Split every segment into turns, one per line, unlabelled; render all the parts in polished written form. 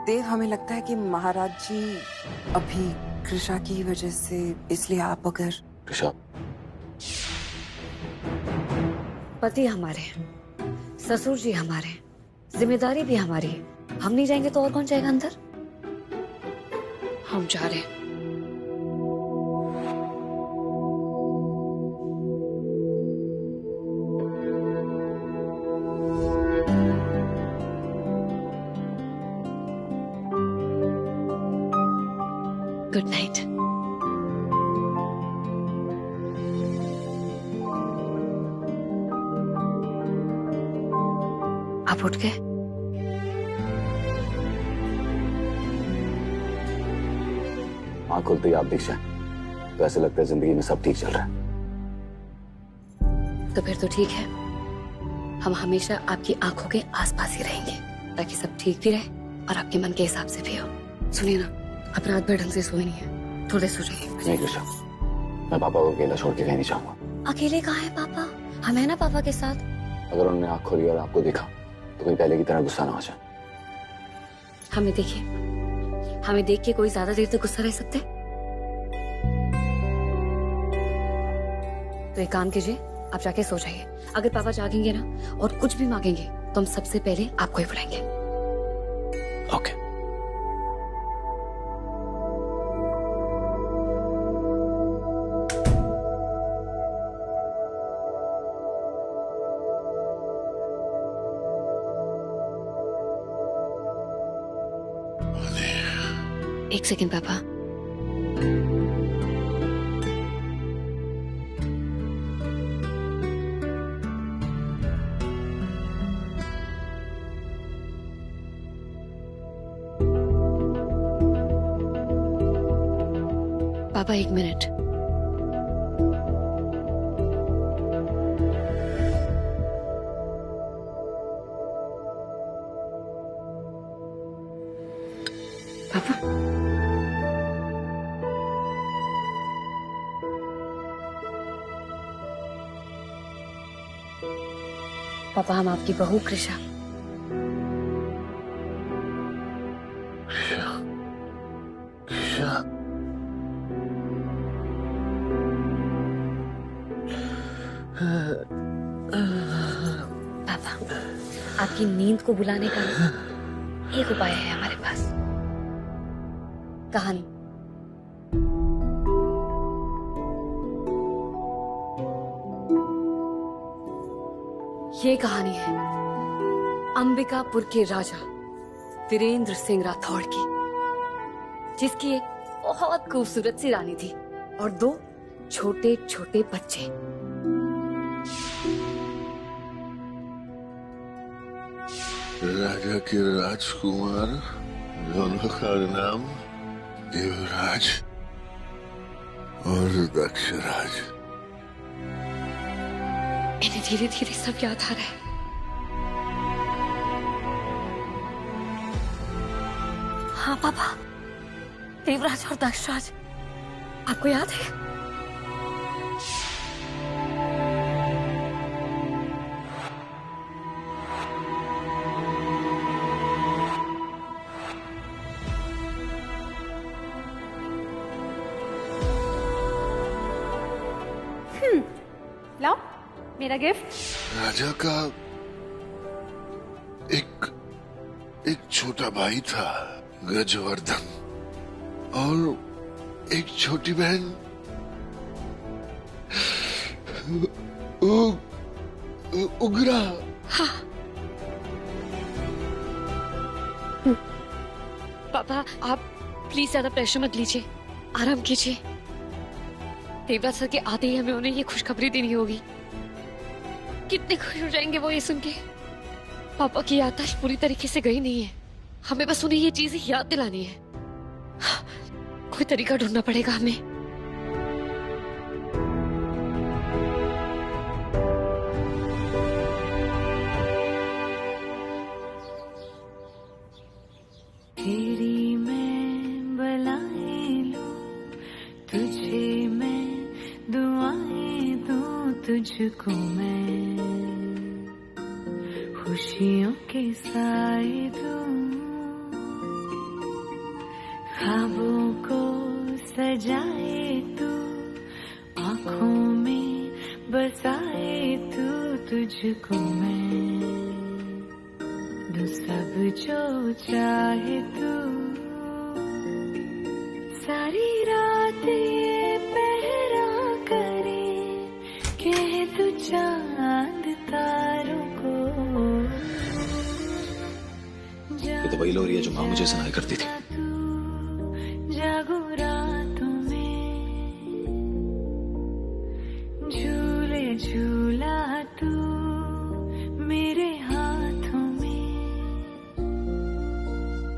देव, हमें लगता है कि महाराज जी अभी कृषा की वजह से, इसलिए आप अगर
कृषा
पति हमारे हैं, ससुर जी हमारे हैं, जिम्मेदारी भी हमारी है। हम नहीं जाएंगे तो और कौन जाएगा अंदर? हम जा रहे हैं। Good night. आप उठ गए?
आँख खुलते ही आप दिख जाए तो ऐसे लगता है जिंदगी में सब ठीक चल रहा है।
तो फिर तो ठीक है, हम हमेशा आपकी आंखों के आसपास ही रहेंगे ताकि सब ठीक भी रहे और आपके मन के हिसाब से भी हो। सुनिए ना, आप रात भर ढंग से सोए नहीं है, थोड़े सो जाइए।
नहीं कृषा, मैं पापा को अकेला छोड़ के कहीं नहीं जाऊंगा।
अकेले कहाँ है पापा? हम है ना पापा के साथ।
अगर उन्होंने आँख खोली और आपको देखा तो कहीं पहले की तरह गुस्सा ना हो जाए।
हमें देखिए, हमें देख के कोई ज्यादा देर तक गुस्सा रह सकते? तो एक काम कीजिए, आप जाके सो जाइए। अगर पापा जागेंगे ना और कुछ भी मांगेंगे तो हम सबसे पहले आपको ही बुलाएंगे।
ओके।
एक सेकेंड पापा। पापा एक मिनट। पापा पापा, हम आपकी बहू कृषा। पापा, आपकी नींद को बुलाने का एक उपाय है हमारे पास। कहानी। ये कहानी है अंबिकापुर के राजा वीरेंद्र सिंह राठौड़ की, जिसकी एक बहुत खूबसूरत सी रानी थी और दो छोटे छोटे बच्चे।
राजा के राजकुमार दोनों का नाम देवराज और दक्षराज।
इन्हें धीरे धीरे सब याद आ रहा है। हाँ पापा, देवराज और दक्षराज आपको याद है?
लाओ मेरा गिफ्ट।
राजा का एक छोटा भाई था गजवर्धन, और एक छोटी बहन उग्रा।
हाँ। पापा, आप प्लीज ज्यादा प्रेशर मत लीजिए, आराम कीजिए। देवराज सर के आते ही हमें उन्हें ये खुशखबरी देनी होगी। कितने खुश हो जाएंगे वो ये सुन के। पापा की याददाश्त पूरी तरीके से गई नहीं है, हमें बस उन्हें ये चीजें याद दिलानी है। कोई तरीका ढूंढना पड़ेगा हमें।
तेरी मैं बलाएं लूं, तुझे मैं दुआएं दूं, तुझको मैं खुशियों के साए दूं। ख्वाबों को सजाए तू, आँखों में बसाए तू, तुझको मैं दू सब जो चाहे तू। सारी रात ये पहरा करे, कह तू चांद तारों को।
ये तो वही लोरी है जो माँ मुझे सुनाया करती थी।
जागो रातों में, झूले झूला तू मेरे हाथों में,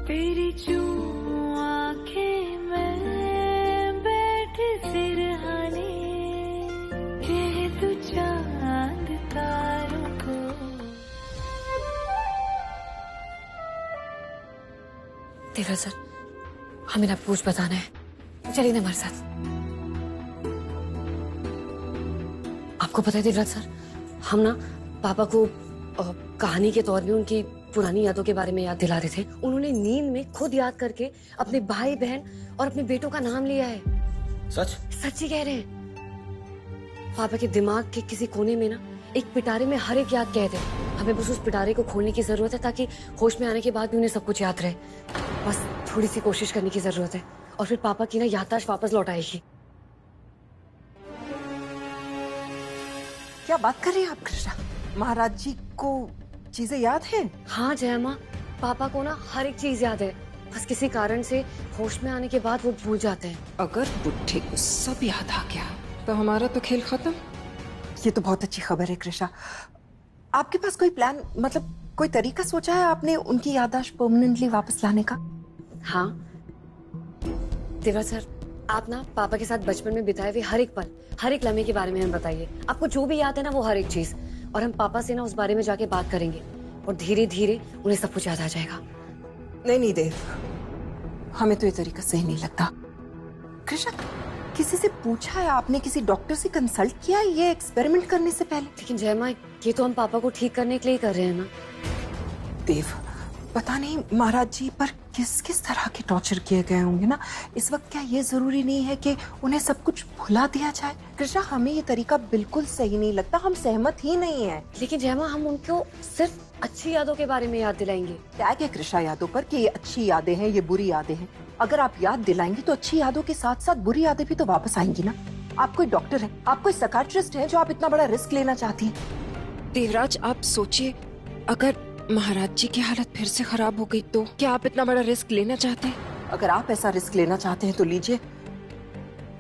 तेरी चूम आंखें में बैठ सिरहाने, कह तू चांद तारों को।
देवरा सर, हमें ना कुछ बताना है, चलिए ना हमारे साथ। आपको पता है देवराज सर, हम ना पापा को कहानी के तौर में उनकी पुरानी यादों के बारे में याद दिला रहे थे। उन्होंने नींद में खुद याद करके अपने भाई बहन और अपने बेटों का नाम लिया है।
सच?
सच्ची कह रहे हैं। पापा के दिमाग के किसी कोने में ना एक पिटारे में हर एक याद कैद है। हमें बस उस पिटारे को खोलने की जरूरत है ताकि होश में आने के बाद भी उन्हें सब कुछ याद रहे। बस थोड़ी सी कोशिश करने की जरूरत है और फिर पापा की ना याददाश्त वापस लौट आएगी।
क्या बात कर रही हैं आप कृष्णा? महाराज जी को चीजें याद है?
हाँ जया माँ, पापा को ना हर एक चीज याद है, बस किसी कारण से होश में आने के बाद वो भूल जाते हैं।
अगर बुढ़े को सब याद आ गया तो हमारा तो खेल खत्म। ये तो बहुत अच्छी खबर है कृष्णा। आपके पास कोई प्लान, मतलब कोई तरीका सोचा है आपने उनकी याददाश्त परमानेंटली वापस लाने का?
हाँ देवराज सर, आप ना पापा के साथ बचपन में बिताए हुए हर एक पल, हर एक लम्हे के बारे में हमें बताइए। आपको जो भी याद है ना वो हर एक चीज, और हम पापा से ना उस बारे में जाके बात करेंगे और धीरे धीरे उन्हें सब कुछ याद आ जाएगा।
नहीं नहीं देव, हमें तो ये तरीका सही नहीं लगता। कृष्णा, किसी से पूछा है आपने? किसी डॉक्टर से कंसल्ट किया है ये एक्सपेरिमेंट करने से पहले?
लेकिन जय माँ, ये तो हम पापा को ठीक करने के लिए कर रहे हैं ना।
देव, पता नहीं महाराज जी पर किस किस तरह के टॉर्चर किए गए होंगे ना। इस वक्त क्या ये जरूरी नहीं है कि उन्हें सब कुछ भुला दिया जाए? कृष्णा, हमें ये तरीका बिल्कुल सही नहीं लगता, हम सहमत ही नहीं है।
लेकिन जय माँ, हम उनको सिर्फ अच्छी यादों के बारे में याद दिलाएंगे।
टैग है कृष्णा यादों पर कि ये अच्छी यादें हैं, ये बुरी यादें हैं। अगर आप याद दिलाएंगी तो अच्छी यादों के साथ साथ बुरी यादें भी तो वापस आएंगी ना। आप कोई डॉक्टर हैं, आप कोई साइकियाट्रिस्ट हैं जो आप इतना बड़ा रिस्क लेना चाहती हैं?
देवराज, आप सोचिए, अगर महाराज जी की हालत फिर से खराब हो गई तो क्या आप इतना बड़ा रिस्क लेना चाहते हैं?
अगर आप ऐसा रिस्क लेना चाहते हैं तो लीजिए,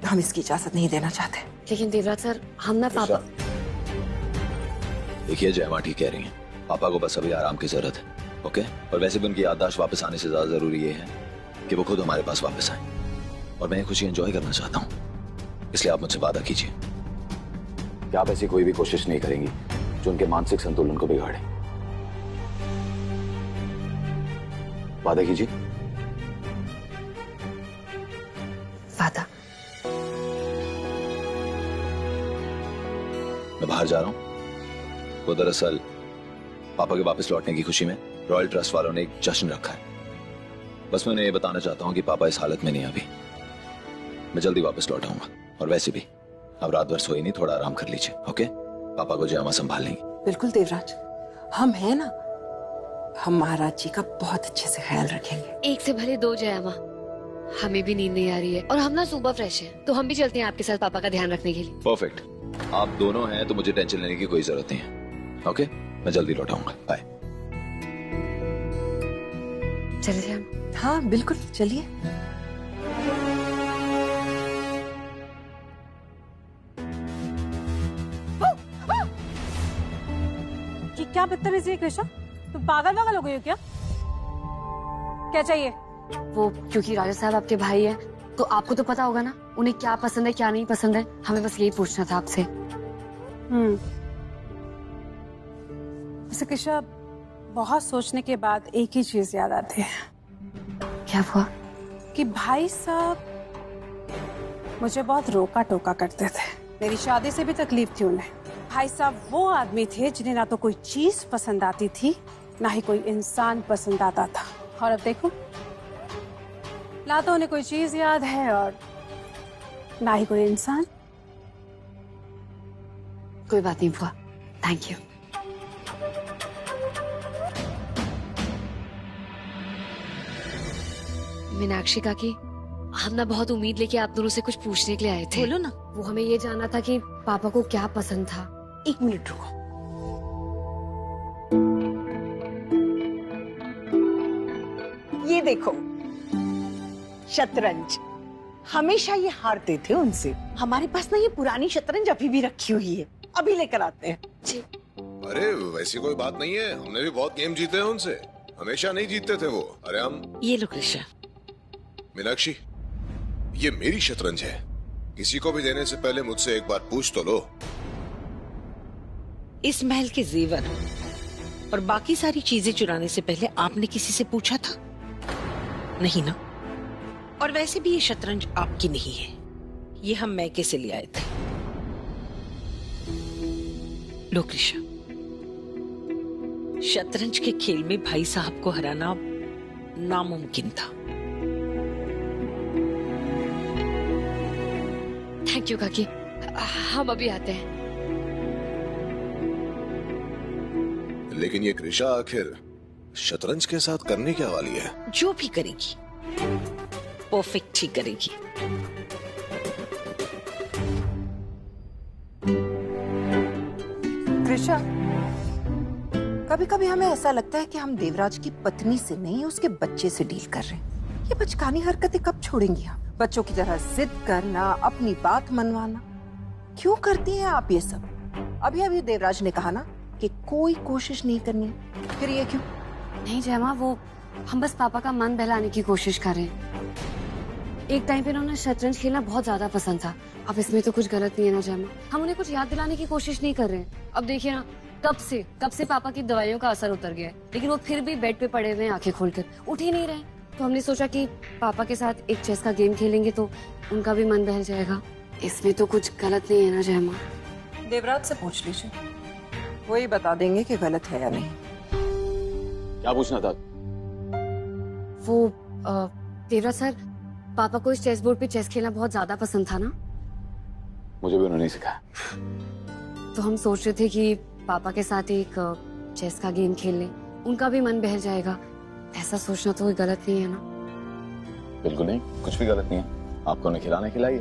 हम इसकी इजाजत नहीं देना चाहते।
लेकिन देवराज सर, हम ना पापा।
देखिए जय माँ ठीक कह रही हैं, पापा को बस अभी आराम की जरूरत है। ओके, और वैसे भी उनकी याददाश्त वापस आने से ज्यादा जरूरी ये है कि वो खुद हमारे पास वापस आए, और मैं ये खुशी एंजॉय करना चाहता हूँ। इसलिए आप मुझसे वादा कीजिए कि आप ऐसी कोई भी कोशिश नहीं करेंगी जो उनके मानसिक संतुलन को बिगाड़े। वादा कीजिए।
वादा।
मैं बाहर जा रहा हूँ। वो दरअसल पापा के वापस लौटने की खुशी में रॉयल ट्रस्ट वालों ने एक जश्न रखा है। बस मैं उन्हें ये बताना चाहता हूँ कि पापा इस हालत में नहीं अभी। मैं जल्दी वापस लौट आऊंगा, और वैसे भी अब रात भर सोई नहीं, थोड़ा आराम कर लीजिए। ओके, पापा को जयामा संभाल लेंगे।
बिल्कुल देवराज, हम हैं ना, हम महाराज जी का बहुत अच्छे से ख्याल रखेंगे।
एक से भले दो जया माँ, हमें भी नींद नहीं आ रही है और हम ना सुबह फ्रेश हैं, तो हम भी चलते हैं आपके साथ पापा का ध्यान रखने के लिए।
परफेक्ट, आप दोनों हैं तो मुझे टेंशन लेने की कोई जरूरत नहीं है। ओके, मैं जल्दी लौट आऊंगा। बाय।
चलिए हम।
हाँ बिल्कुल, चलिए।
ये क्या बदतमीजी है कृष्णा? तुम पागल वागल हो गई हो क्या? क्या चाहिए?
वो क्योंकि राजा साहब आपके भाई हैं, तो आपको तो पता होगा ना उन्हें क्या पसंद है क्या नहीं पसंद है। हमें बस यही पूछना था आपसे।
वैसे कृष्णा, बहुत सोचने के बाद एक ही चीज याद आती है।
क्या हुआ?
कि भाई साहब मुझे बहुत रोका टोका करते थे। मेरी शादी से भी तकलीफ थी उन्हें। भाई साहब वो आदमी थे जिन्हें ना तो कोई चीज पसंद आती थी, ना ही कोई इंसान पसंद आता था। और अब देखो, ना तो उन्हें कोई चीज याद है और ना ही कोई इंसान।
कोई बात नहीं बुआ, थैंक यू। मीनाक्षी काकी, हम ना बहुत उम्मीद लेके आप दोनों से कुछ पूछने के लिए आए थे।
बोलो ना।
वो हमें ये जानना था कि पापा को क्या पसंद था।
1 मिनट रुको। ये देखो, शतरंज। हमेशा ये हारते थे उनसे। हमारे पास ना ये पुरानी शतरंज अभी भी रखी हुई है, अभी लेकर आते हैं।
जी।
अरे वैसी कोई बात नहीं है, हमने भी बहुत गेम जीते हैं उनसे। हमेशा नहीं जीतते थे वो। अरे हम।
ये लो कृष्णा।
मीनाक्षी, ये मेरी शतरंज है, किसी को भी देने से पहले मुझसे एक बार पूछ तो लो।
इस महल के जेवर और बाकी सारी चीजें चुराने से पहले आपने किसी से पूछा था? नहीं ना। और वैसे भी ये शतरंज आपकी नहीं है, ये हम मैके से ले आए थे। लो कृष्णा, शतरंज के खेल में भाई साहब को हराना नामुमकिन था।
थैंक यू काकी, हम अभी आते हैं।
लेकिन ये कृषा आखिर शतरंज के साथ करने क्या वाली है?
जो भी करेगी परफेक्ट ही करेगी।
कृषा, कभी कभी हमें ऐसा लगता है कि हम देवराज की पत्नी से नहीं, उसके बच्चे से डील कर रहे हैं। ये बचकानी हरकतें कब छोड़ेंगी आप? बच्चों की तरह जिद करना, अपनी बात मनवाना, क्यों करती हैं आप ये सब? अभी अभी देवराज ने कहा ना कि कोई कोशिश नहीं करनी, फिर ये क्यों?
नहीं जय माँ, वो हम बस पापा का मन बहलाने की कोशिश कर रहे हैं। एक टाइम पे उन्हें शतरंज खेलना बहुत ज्यादा पसंद था। अब इसमें तो कुछ गलत नहीं है ना जय माँ, हम उन्हें कुछ याद दिलाने की कोशिश नहीं कर रहे हैं। अब देखिए ना, कब से पापा की दवाइयों का असर उतर गया है, लेकिन वो फिर भी बेड पे पड़े हुए हैं, आंखें खोलकर उठ ही नहीं रहे। तो हमने सोचा कि पापा के साथ एक चेस का गेम खेलेंगे तो उनका भी मन बहल जाएगा। इसमें तो कुछ गलत नहीं है ना जय माँ?
देवराज से पूछ लीजिए, वही बता देंगे कि गलत है या नहीं।
क्या पूछना था?
वो देवराज सर, पापा को इस चेस बोर्ड पे चेस खेलना बहुत ज्यादा पसंद था ना,
मुझे भी उन्होंने सिखाया।
तो हम सोच रहे थे कि पापा के साथ एक चेस का गेम खेल लें, उनका भी मन बहल जाएगा। ऐसा सोचना तो कोई गलत नहीं है ना?
बिल्कुल नहीं, कुछ भी गलत नहीं है। आपको उन्हें खिलाना खिलाइए।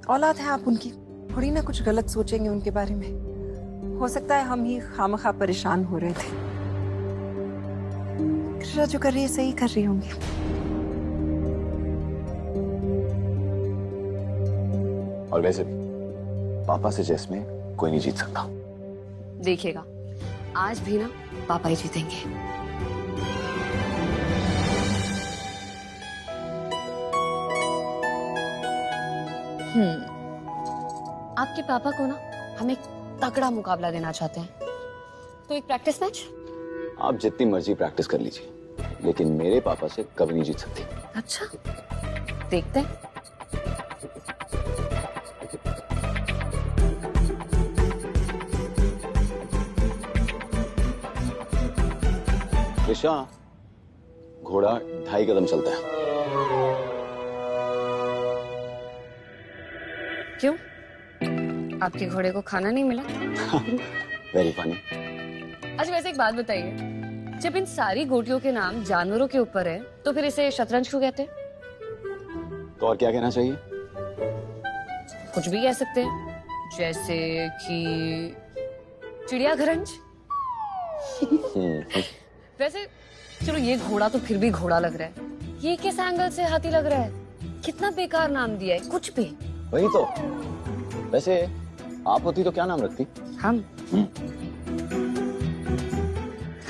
औलाद है आप उनकी, थोड़ी ना कुछ गलत सोचेंगे उनके बारे में। हो सकता है हम ही खामखा परेशान हो रहे थे। कृष्णा जो कर रही है सही कर रही होंगी।
और वैसे भी पापा से चेस में कोई नहीं जीत सकता।
देखिएगा, आज भी ना पापा ही जीतेंगे। आपके पापा को ना हम एक तगड़ा मुकाबला देना चाहते हैं, तो एक प्रैक्टिस मैच।
आप जितनी मर्जी प्रैक्टिस कर लीजिए, लेकिन मेरे पापा से कभी नहीं जीत सकती।
अच्छा, देखते हैं।
कृष्णा, घोड़ा 2.5 कदम चलता है।
क्यों? आपके घोड़े को खाना नहीं मिला?
Very funny.
अच्छा वैसे एक बात बताइए, जब इन सारी गोटियों के नाम जानवरों के ऊपर है, तो फिर इसे शतरंज क्यों कहते हैं?
तो और क्या कहना चाहिए?
कुछ भी कह सकते हैं, जैसे कि चिड़ियाघरंज। वैसे चलो, ये घोड़ा तो फिर भी घोड़ा लग रहा है, ये किस एंगल से हाथी लग रहा है? कितना बेकार नाम दिया है, कुछ भी।
वही तो। वैसे आप होती तो क्या नाम रखती?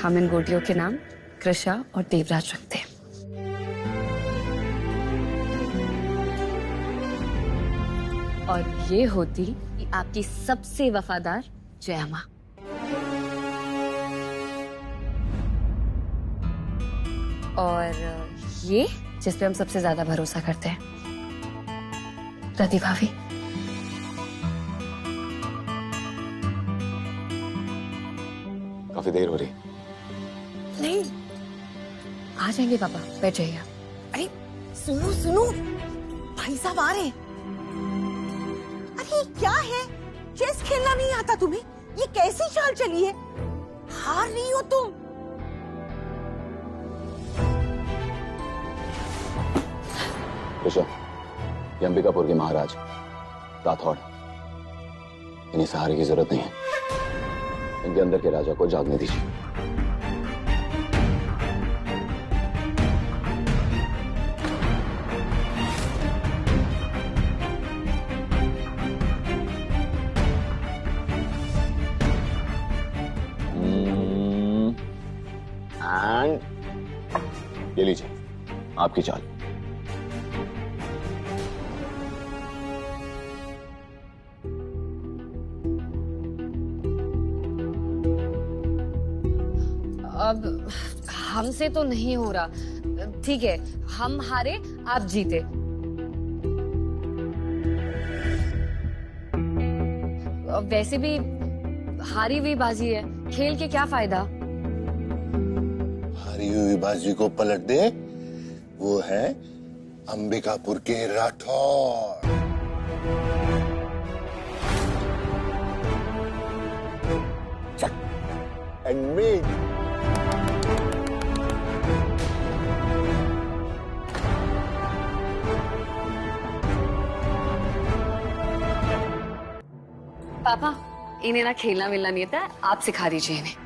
हम इन गोटियों के नाम कृषा और देवराज रखते हैं। और ये होती आपकी सबसे वफादार जया माँ। और ये जिस पे हम सबसे ज्यादा भरोसा करते हैं, रति भाभी।
काफी देर हो रही।
नहीं,
आ जाएंगे पापा, बैठ जाइए आप।
अरे सुनो सुनो, भाई साहब आ रहे हैं। अरे ये क्या है, चेस खेलना नहीं आता तुम्हें? ये कैसी चाल चली है? हार रही हो तुम।
ऋषभ, ये अंबिकापुर के महाराज राठौड़, इन्हें सहारे की जरूरत नहीं है। इनके अंदर के राजा को जागने दीजिए। ये लीजिए आपकी चाल।
अब हमसे तो नहीं हो रहा। ठीक है, हम हारे, आप जीते। वैसे भी हारी हुई बाजी है, खेल के क्या फायदा?
हारी हुई बाजी को पलट दे, वो है अंबिकापुर के राठौर। Chuck and met.
पापा, इन्हें ना खेलना मिलना नहीं आता, आप सिखा दीजिए इन्हें।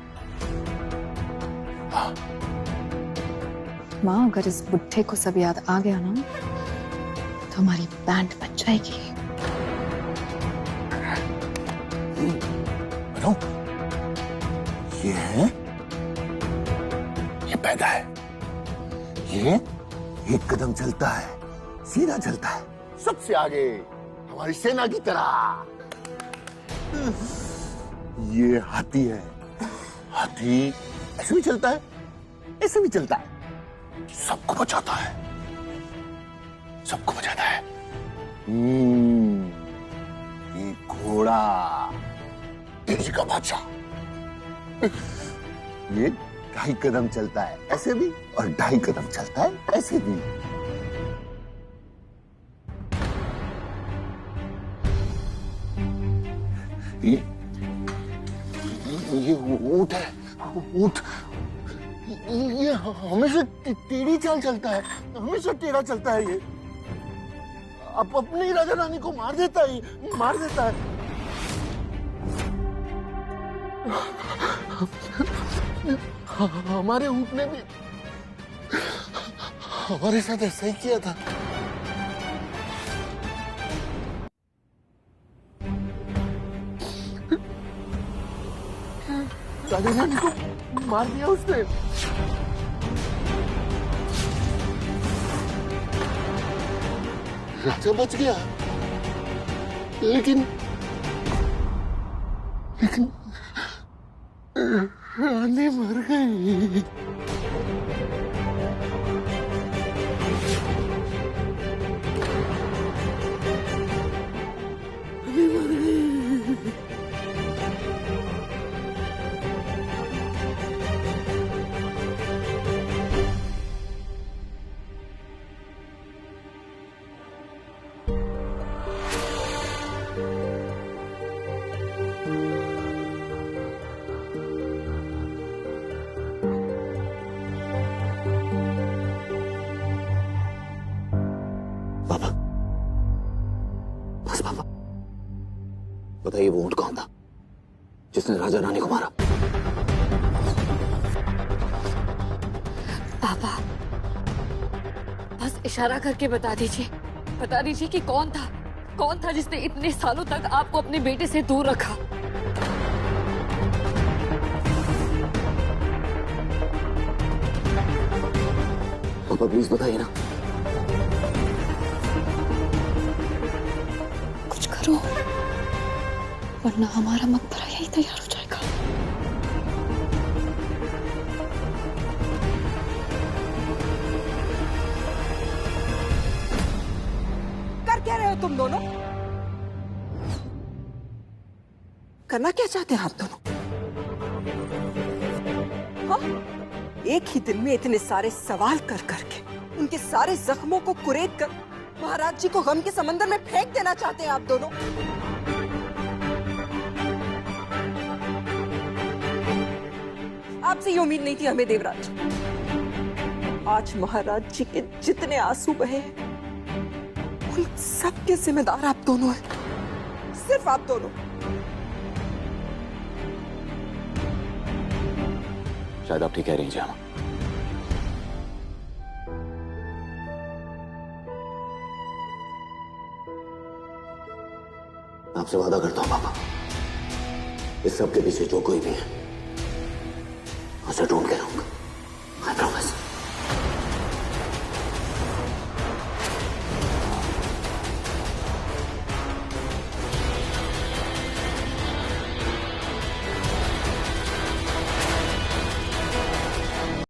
माँ, अगर इस बुढ़े को सब याद आ गया ना तो हमारी बैंड बच जाएगी।
बनो, ये है, ये पैदा है, ये एक कदम चलता है, सीधा चलता है, सबसे आगे, हमारी सेना की तरह। ये हाथी है, हाथी ऐसे भी चलता है, ऐसे भी चलता है, सबको बचाता है, सबको बचाता है। ये घोड़ा, तेजी का बादशाह, ये 2.5 कदम चलता है ऐसे भी, और 2.5 कदम चलता है ऐसे भी। ये ऊंट है, ऊंट, ये हमेशा टेढ़ी चाल चलता है, हमेशा टेढ़ा चलता है। ये अब अपने ही राजा रानी को मार देता है, मार देता है। हमारे ऊंट ने भी हमारे साथ ऐसा ही किया था। राजा रानी को मार दिया उसने। राजा बच गया, लेकिन रानी मर गई। रानी मर गई।
बताइए, वो ऊंट कौन था जिसने राजा रानी को मारा?
पापा, बस इशारा करके बता दीजिए कि कौन था जिसने इतने सालों तक आपको अपने बेटे से दूर रखा।
पापा प्लीज बताइए ना।
कुछ करो, वरना हमारा मकबरा यही तैयार हो जाएगा।
कर क्या रहे हो तुम दोनों? करना क्या चाहते हैं आप दोनों? हाँ? एक ही दिन में इतने सारे सवाल कर करके उनके सारे जख्मों को कुरेद कर महाराज जी को गम के समंदर में फेंक देना चाहते हैं आप दोनों। आपसे ये उम्मीद नहीं थी हमें देवराज। आज महाराज जी के जितने आंसू बहे हैं उन सब के जिम्मेदार आप दोनों हैं, सिर्फ आप दोनों।
शायद आप ठीक कह रही हैं जामा।
आपसे वादा करता हूं पापा, इस सब के पीछे जो कोई भी है उसे ढूंढ के लाऊंगा। I promise.